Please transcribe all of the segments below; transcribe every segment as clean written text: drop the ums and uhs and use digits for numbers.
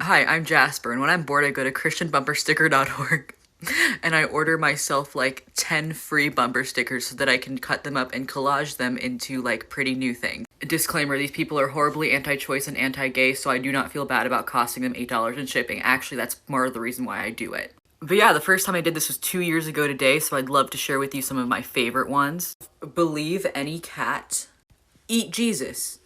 Hi, I'm Jasper, and when I'm bored, I go to christianbumpersticker.org and I order myself like 10 free bumper stickers so that I can cut them up and collage them into like pretty new things. Disclaimer, these people are horribly anti-choice and anti-gay, so I do not feel bad about costing them $8 in shipping. Actually, that's more of the reason why I do it. But yeah, the first time I did this was 2 years ago today, so I'd love to share with you some of my favorite ones. Believe any cat. Eat Jesus.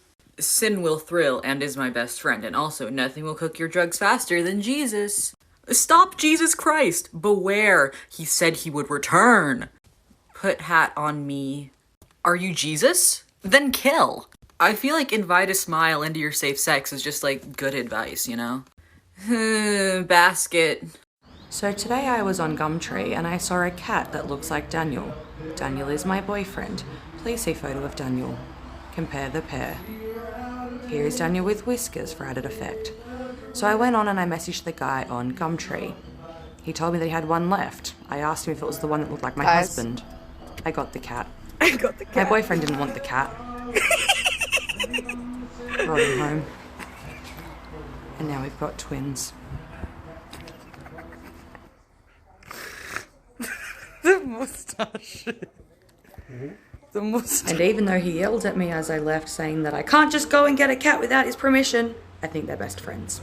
Sin will thrill and is my best friend, and also nothing will cook your drugs faster than Jesus. Stop Jesus Christ! Beware, he said he would return. Put hat on me. Are you Jesus? Then kill. I feel like invite a smile into your safe sex is just like good advice, you know? Basket. So today I was on Gumtree and I saw a cat that looks like Daniel. Daniel is my boyfriend. Please see photo of Daniel. Compare the pair. Here is Daniel with whiskers for added effect. So I went on and I messaged the guy on Gumtree. He told me that he had one left. I asked him if it was the one that looked like my husband. I got the cat. I got the cat. My boyfriend didn't want the cat. Brought him home. And now we've got twins. The moustache. The moustache. And even though he yelled at me as I left saying that I can't just go and get a cat without his permission, I think they're best friends.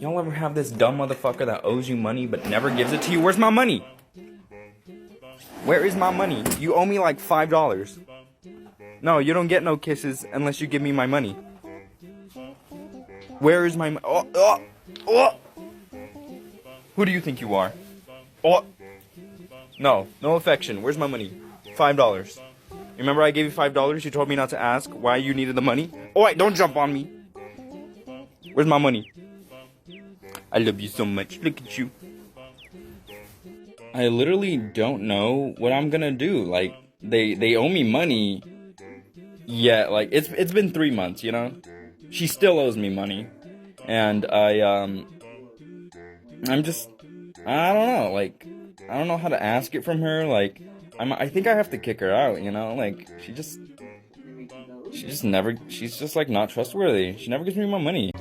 Y'all ever have this dumb motherfucker that owes you money but never gives it to you? Where's my money? Where is my money? You owe me like $5. No, you don't get no kisses unless you give me my money. Where is my money? Oh. Who do you think you are? Oh. No affection. Where's my money? $5. Remember I gave you $5? You told me not to ask why you needed the money? Oh, wait, don't jump on me. Where's my money? I love you so much. Look at you. I literally don't know what I'm gonna do. Like, they owe me money. Yeah, like, it's been 3 months, you know? She still owes me money. And I don't know, like, I don't know how to ask it from her. Like, I think I have to kick her out, you know? Like, she's just like not trustworthy. She never gives me my money.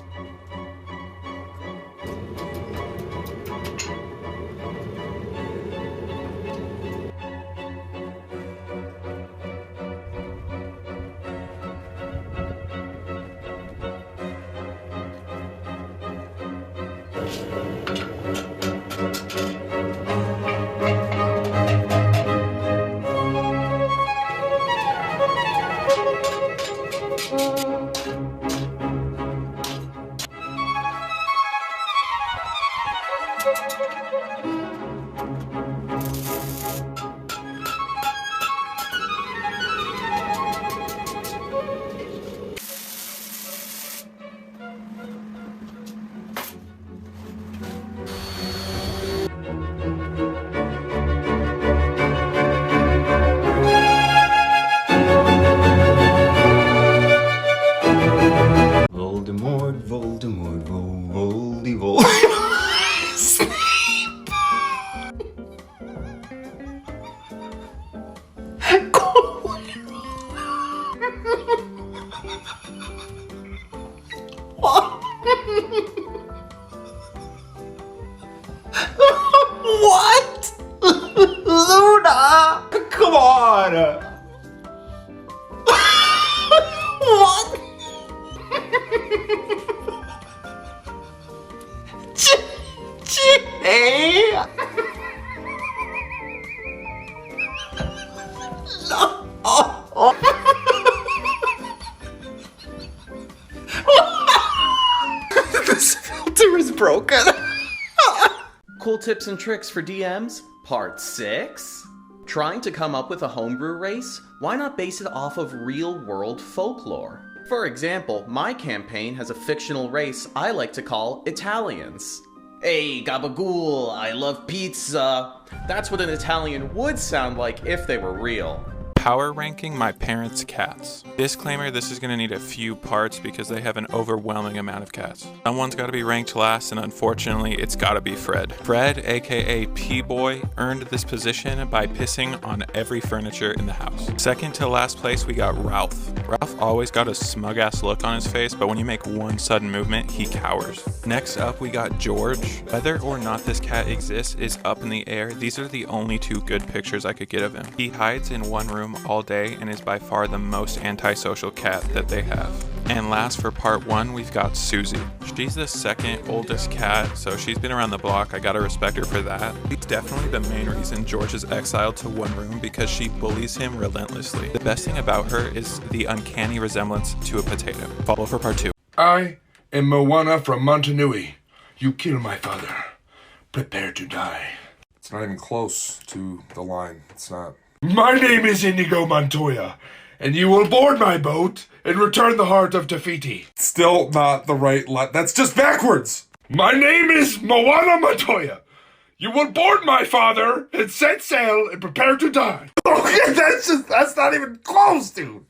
Voldemort. What? Luna! Come on! What? Jimmy! No! This filter is broken. Cool tips and tricks for DMs, part 6. Trying to come up with a homebrew race? Why not base it off of real-world folklore? For example, my campaign has a fictional race I like to call Italians. Hey, gabagool, I love pizza. That's what an Italian would sound like if they were real. Power ranking my parents' cats. Disclaimer, this is going to need a few parts because they have an overwhelming amount of cats. Someone's got to be ranked last, and unfortunately, it's got to be Fred. Fred, aka P-Boy, earned this position by pissing on every furniture in the house. Second to last place, we got Ralph. Ralph always got a smug-ass look on his face, but when you make one sudden movement, he cowers. Next up, we got George. Whether or not this cat exists is up in the air. These are the only two good pictures I could get of him. He hides in one room all day and is by far the most antisocial cat that they have. And last for part 1, we've got Susie. She's the second oldest cat, so she's been around the block. I gotta respect her for that. She's definitely the main reason George is exiled to one room because she bullies him relentlessly. The best thing about her is the uncanny resemblance to a potato. Follow for part 2. I am Moana from Montanui. You kill my father. Prepare to die. It's not even close to the line. It's not. My name is Inigo Montoya, and you will board my boat and return the heart of Tafiti. Still not the right that's just backwards! My name is Moana Montoya. You will board my father and set sail and prepare to die. Okay, that's not even close, dude.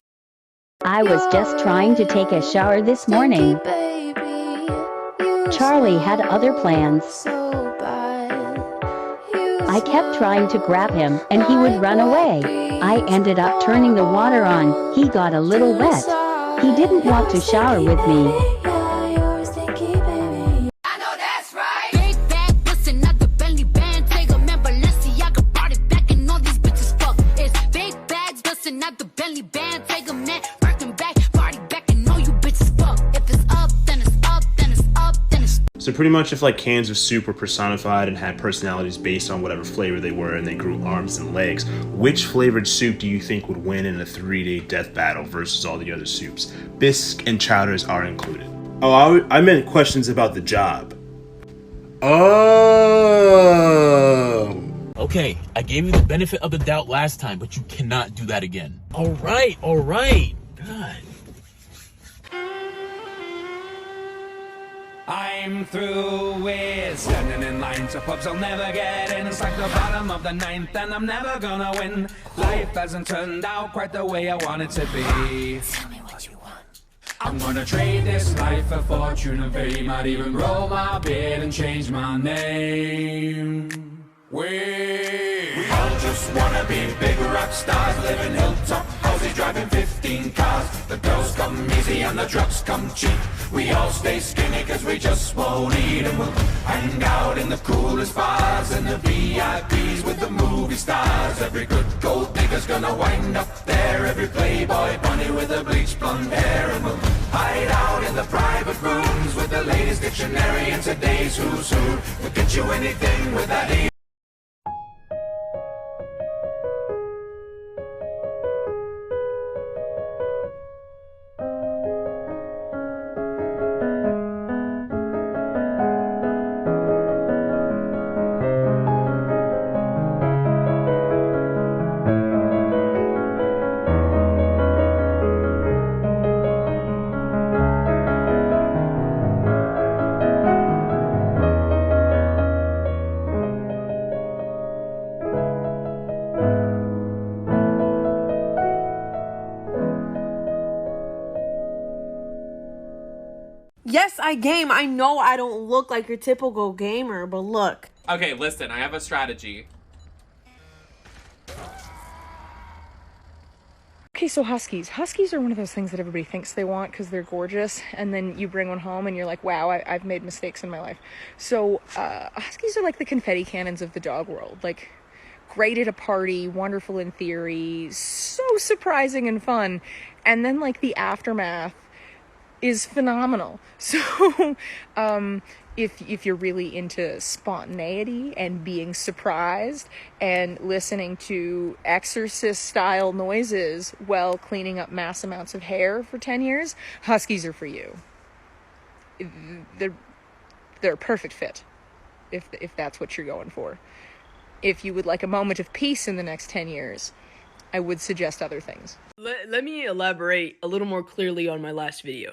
I was just trying to take a shower this morning. Charlie had other plans. I kept trying to grab him, and he would run away. I ended up turning the water on. He got a little wet. He didn't want to shower with me. So pretty much if like cans of soup were personified and had personalities based on whatever flavor they were and they grew arms and legs, which flavored soup do you think would win in a 3-day death battle versus all the other soups? Bisque and chowders are included. Oh, I meant questions about the job. Oh. Okay, I gave you the benefit of the doubt last time, but you cannot do that again. All right. God. I'm through with standing in line to pubs I'll never get in. It's like the bottom of the 9th and I'm never gonna win. Life hasn't turned out quite the way I want it to be. Tell me what you want. I'm gonna trade this life for fortune and fame. Might even grow my beard and change my name. We all just wanna be big rock stars, living hilltop houses, driving 15 cars. The girls come easy and the drugs come cheap. We all stay skinny cause we just won't eat, and we'll hang out in the coolest bars and the VIPs with the movie stars. Every good gold digger's gonna wind up there, every playboy bunny with a bleached blonde hair. And we'll hide out in the private rooms with the latest dictionary and today's who's who. We'll get you anything with that E. Yes, I game. I know I don't look like your typical gamer, but look. Okay, listen, I have a strategy. Okay, so huskies. Huskies are one of those things that everybody thinks they want because they're gorgeous, and then you bring one home and you're like, wow, I've made mistakes in my life. So huskies are like the confetti cannons of the dog world. Like, great at a party, wonderful in theory, so surprising and fun. And then, like, the aftermath is phenomenal. So if you're really into spontaneity and being surprised and listening to Exorcist style noises while cleaning up mass amounts of hair for 10 years, huskies are for you. They're a perfect fit if that's what you're going for. If you would like a moment of peace in the next 10 years, I would suggest other things. Let me elaborate a little more clearly on my last video.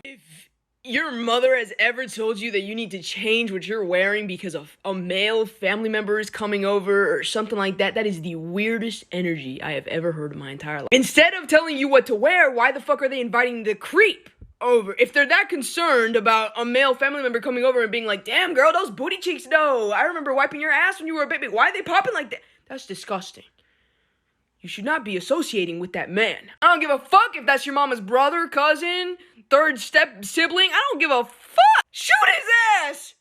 your mother has ever told you that you need to change what you're wearing because of a male family member is coming over or something like that, that is the weirdest energy I have ever heard in my entire life. Instead of telling you what to wear, why the fuck are they inviting the creep over? If they're that concerned about a male family member coming over and being like, damn girl, those booty cheeks though, I remember wiping your ass when you were a baby, why are they popping like that? That's disgusting. You should not be associating with that man. I don't give a fuck if that's your mama's brother, cousin, third step sibling. I don't give a fuck. Shoot his ass.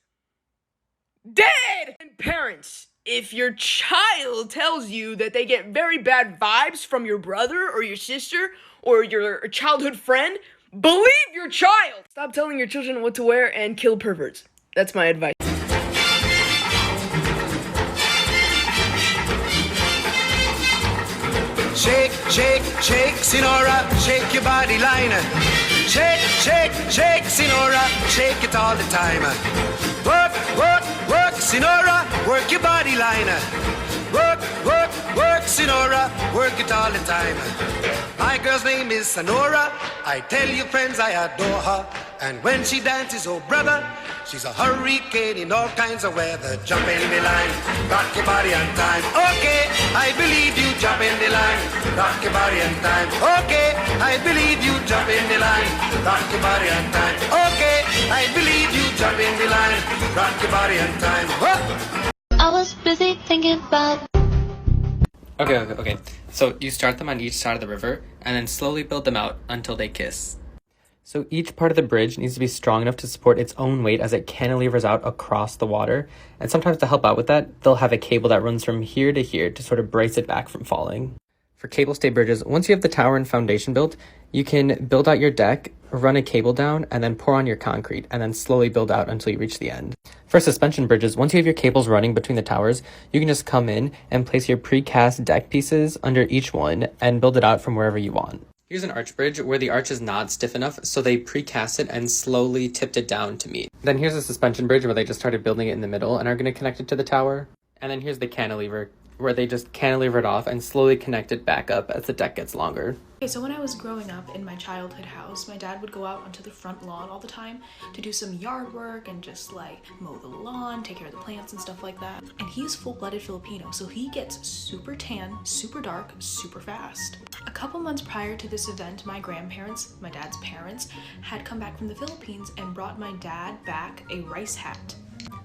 Dead. And parents, if your child tells you that they get very bad vibes from your brother or your sister or your childhood friend, believe your child. Stop telling your children what to wear and kill perverts. That's my advice. Shake, shake, shake, Sinora, shake your body line. Shake, shake, shake, Sinora, shake it all the time. Work, work, work, Sinora, work your body line. Work, work, work, Sinora, work it all the time. My girl's name is Sonora. I tell you friends, I adore her. And when she dances, oh brother, she's a hurricane in all kinds of weather. Jump in the line, rock your body on time. Okay, I believe you, jump in the line, rock your body on time. Okay, I believe you, jump in the line, rock your body on time. Okay, I believe you, jump in the line, rock your body on time. Whoa. I was busy thinking about. Okay. So you start them on each side of the river and then slowly build them out until they kiss. So each part of the bridge needs to be strong enough to support its own weight as it cantilevers out across the water. And sometimes to help out with that, they'll have a cable that runs from here to here to sort of brace it back from falling. For cable stay bridges, once you have the tower and foundation built, you can build out your deck, run a cable down, and then pour on your concrete, and then slowly build out until you reach the end. For suspension bridges, once you have your cables running between the towers, you can just come in and place your precast deck pieces under each one and build it out from wherever you want. Here's an arch bridge where the arch is not stiff enough, so they precast it and slowly tipped it down to meet. Then here's a suspension bridge where they just started building it in the middle and are going to connect it to the tower. And then here's the cantilever, where they just cantilever it off and slowly connect it back up as the deck gets longer. Okay, so when I was growing up in my childhood house, my dad would go out onto the front lawn all the time to do some yard work and just like mow the lawn, take care of the plants and stuff like that. And he's full-blooded Filipino, so he gets super tan, super dark, super fast. A couple months prior to this event, my grandparents, my dad's parents, had come back from the Philippines and brought my dad back a rice hat.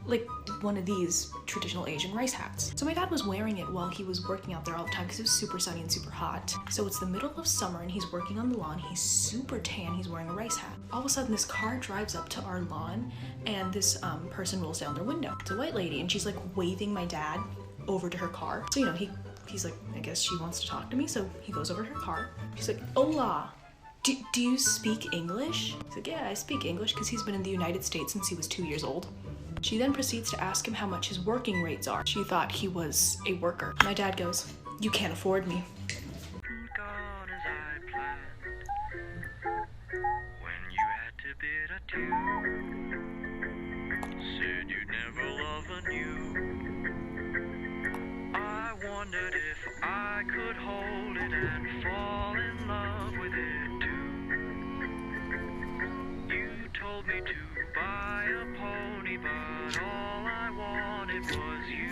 Like one of these traditional Asian rice hats. So my dad was wearing it while he was working out there all the time because it was super sunny and super hot. So it's the middle of summer and he's working on the lawn. He's super tan, he's wearing a rice hat. All of a sudden this car drives up to our lawn and this person rolls down their window. It's a white lady and she's like waving my dad over to her car. So you know, he's like, I guess she wants to talk to me. So he goes over to her car. She's like, hola. Do you speak English? He's like, yeah, I speak English because he's been in the United States since he was 2 years old. She then proceeds to ask him how much his working rates are. She thought he was a worker. My dad goes, you can't afford me. Said you'd never love anew. I wondered if I could hold it and fall in love with it too. You told me to buy a pony, but all I wanted was you.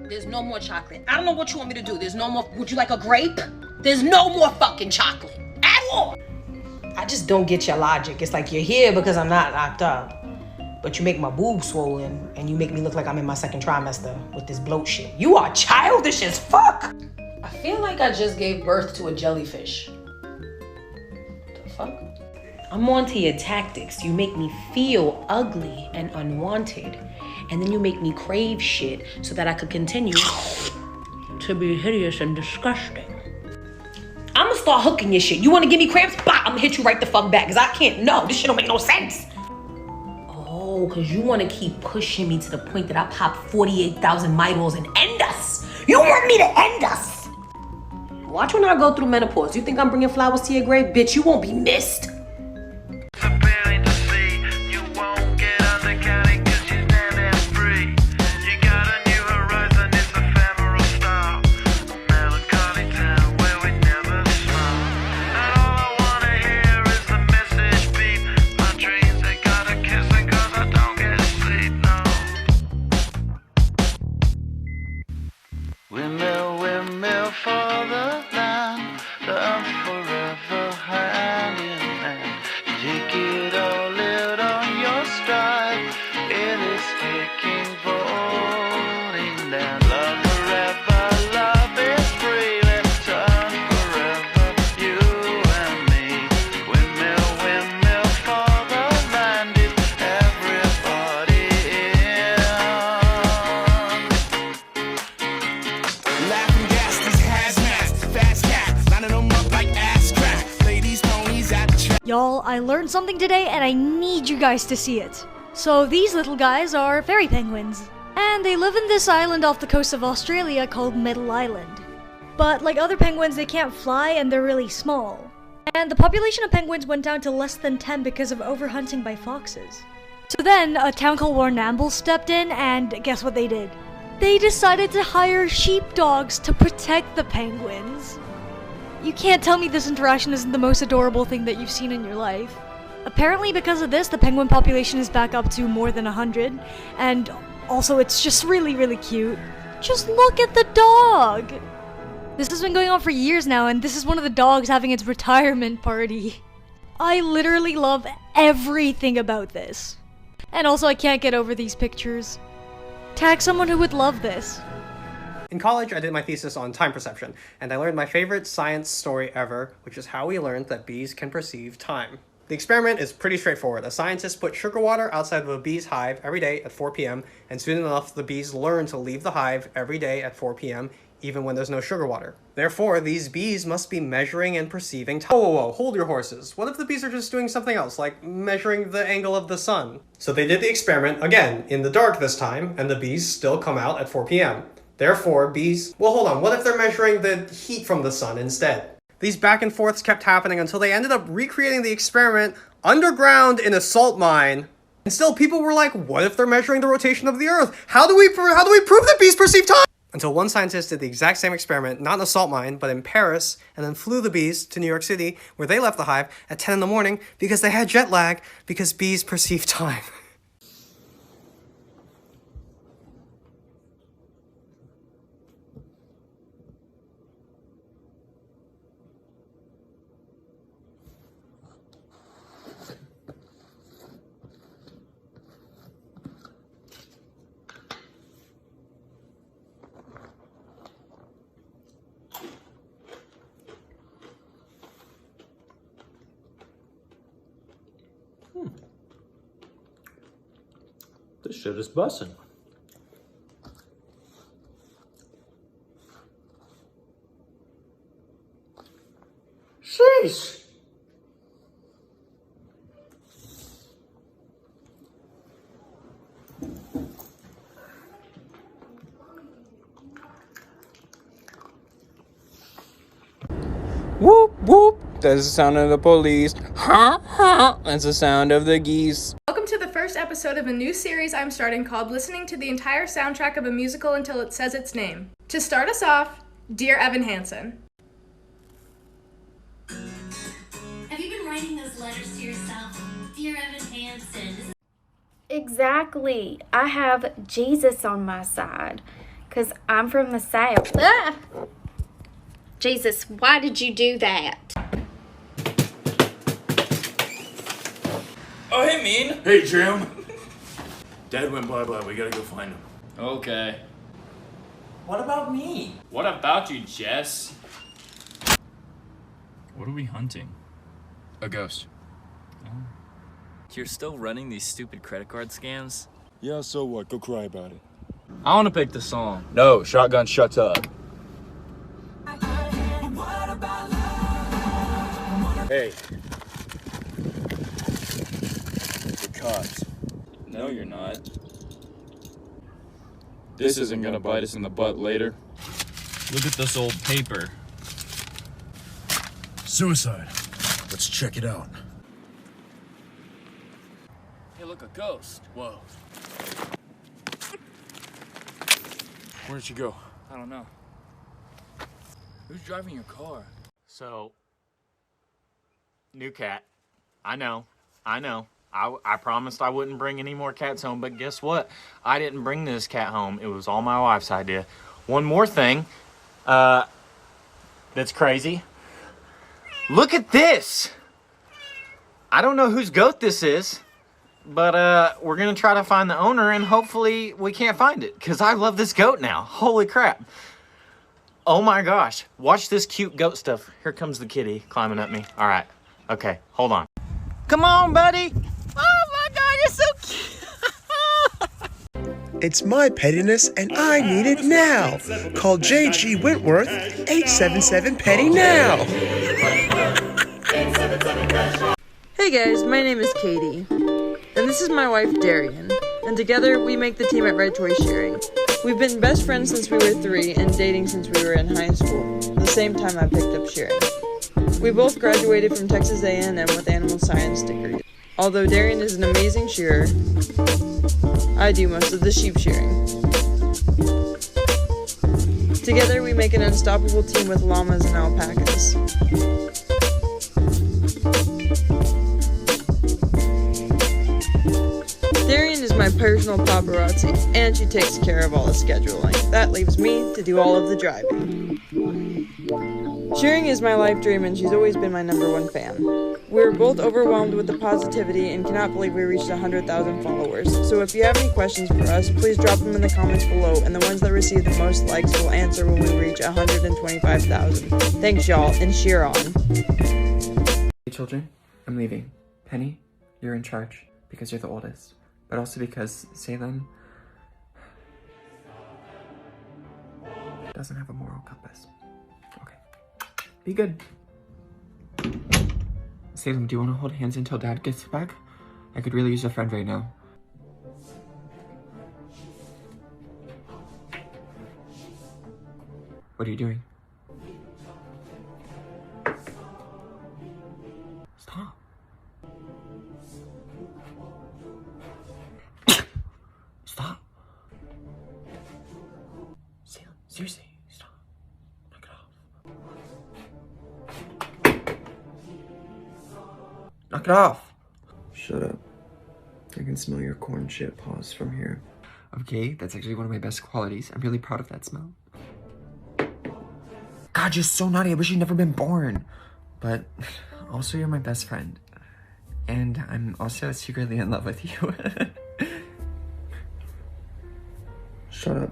There's no more chocolate. I don't know what you want me to do. There's no more. Would you like a grape? There's no more fucking chocolate at all. I just don't get your logic. It's like you're here because I'm not locked up, but you make my boobs swollen and you make me look like I'm in my second trimester with this bloat shit. You are childish as fuck. I feel like I just gave birth to a jellyfish. The fuck? I'm onto your tactics. You make me feel ugly and unwanted. And then you make me crave shit so that I could continue to be hideous and disgusting. I'm gonna start hooking your shit. You wanna give me cramps? Bah, I'm gonna hit you right the fuck back. Cause I can't, no, this shit don't make no sense. Oh, cause you wanna keep pushing me to the point that I pop 48,000 Midolls and end us. You want me to end us? Watch when I go through menopause. You think I'm bringing flowers to your grave? Bitch, you won't be missed. Windmill, windmill for the land, the earth forever hand in hand. Take it all, live on your stride. It is taking, falling down. Love forever, love is free. Let's turn forever, you and me. Windmill, windmill for the land. Is everybody in? Laughing gas, these hazmats, fast cats, lining them up like ass crack. Ladies, ponies at the track. Y'all, I learned something today and I need you guys to see it. So these little guys are fairy penguins, and they live in this island off the coast of Australia called Middle Island. But like other penguins, they can't fly and they're really small. And the population of penguins went down to less than 10 because of overhunting by foxes. So then a town called Warrnambool stepped in, and guess what they did? They decided to hire sheepdogs to protect the penguins. You can't tell me this interaction isn't the most adorable thing that you've seen in your life. Apparently because of this, the penguin population is back up to more than 100, and also it's just really, really cute. Just look at the dog! This has been going on for years now, and this is one of the dogs having its retirement party. I literally love everything about this. And also I can't get over these pictures. Tag someone who would love this. In college, I did my thesis on time perception, and I learned my favorite science story ever, which is how we learned that bees can perceive time. The experiment is pretty straightforward. A scientist put sugar water outside of a bee's hive every day at 4 p.m., and soon enough, the bees learn to leave the hive every day at 4 p.m., even when there's no sugar water. Therefore, these bees must be measuring and perceiving time. Whoa, hold your horses. What if the bees are just doing something else, like measuring the angle of the sun? So they did the experiment, again, in the dark this time, and the bees still come out at 4 p.m. Therefore, bees... Well, hold on, what if they're measuring the heat from the sun instead? These back and forths kept happening until they ended up recreating the experiment underground in a salt mine. And still, people were like, what if they're measuring the rotation of the Earth? How do we prove that bees perceive time? Until one scientist did the exact same experiment, not in a salt mine, but in Paris, and then flew the bees to New York City, where they left the hive at 10 in the morning because they had jet lag, because bees perceive time. This shit is bussin'. Sheesh! Whoop whoop, that's the sound of the police. Ha ha, that's the sound of the geese. Welcome to the first episode of a new series I'm starting called Listening to the Entire Soundtrack of a Musical Until It Says Its Name. To start us off, Dear Evan Hansen. Have you been writing those letters to yourself? Dear Evan Hansen. Exactly. I have Jesus on my side, because I'm from the South. Ah! Jesus, why did you do that? Oh, hey, Mean. Hey, Jim. Dad went bye-bye. We gotta go find him. Okay. What about me? What about you, Jess? What are we hunting? A ghost. You're still running these stupid credit card scams? Yeah, so what? Go cry about it. I want to pick the song. No, Shotgun, shut up. Hey. The cops. No, you're not. This isn't gonna bite us in the butt later. Look at this old paper. Suicide. Let's check it out. Hey, look, a ghost. Whoa. Where'd she go? I don't know. Who's driving your car? So, new cat. I know. I promised I wouldn't bring any more cats home, but guess what? I didn't bring this cat home. It was all my wife's idea. One more thing, that's crazy. Look at this! I don't know whose goat this is, but we're gonna try to find the owner and hopefully we can't find it, because I love this goat now. Holy crap. Oh my gosh, watch this cute goat stuff. Here comes the kitty climbing at me. All right, okay, hold on. Come on, buddy. Oh my God, you're so cute. It's my pettiness and I need it now. Call J.G. Wentworth 877 Petty now. Hey guys, my name is Katie, and this is my wife Darian, and together we make the team at Red Toy Sharing. We've been best friends since we were 3 and dating since we were in high school, the same time I picked up shearing. We both graduated from Texas A&M with animal science degrees. Although Darian is an amazing shearer, I do most of the sheep shearing. Together we make an unstoppable team with llamas and alpacas. Darian is my personal paparazzi, and she takes care of all the scheduling. That leaves me to do all of the driving. Shearing is my life dream, and she's always been my #1 fan. We're both overwhelmed with the positivity and cannot believe we reached 100,000 followers. So if you have any questions for us, please drop them in the comments below, and the ones that receive the most likes will answer when we reach 125,000. Thanks y'all, and shear on. Hey children, I'm leaving. Penny, you're in charge, because you're the oldest. But also because Salem doesn't have a moral compass. Okay. Be good. Salem, do you want to hold hands until Dad gets back? I could really use a friend right now. What are you doing? Stop. Stop. Salem, seriously, stop. Knock it off. Knock it off! Shut up. I can smell your corn shit paws from here. Okay, that's actually one of my best qualities. I'm really proud of that smell. God, you're so naughty. I wish you'd never been born. But also, you're my best friend. And I'm also secretly in love with you. Shut up.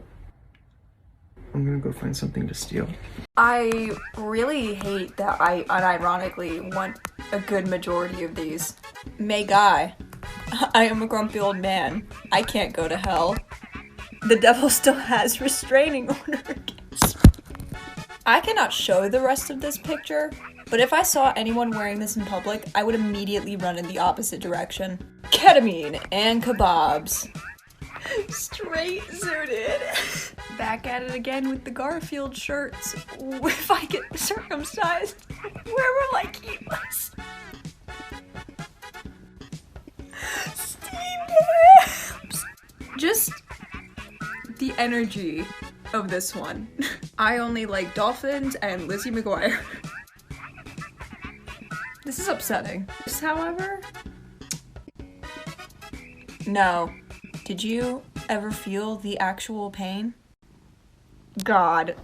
I'm gonna go find something to steal. I really hate that I unironically want a good majority of these. May Guy. I am a grumpy old man. I can't go to hell. The devil still has restraining order against me. I cannot show the rest of this picture, but if I saw anyone wearing this in public, I would immediately run in the opposite direction. Ketamine and kebabs. Straight suited. Back at it again with the Garfield shirts. If I get circumcised, where will I keep us? Steam abs. Just the energy of this one. I only like dolphins and Lizzie McGuire. This is upsetting. However, no. Did you ever feel the actual pain? God.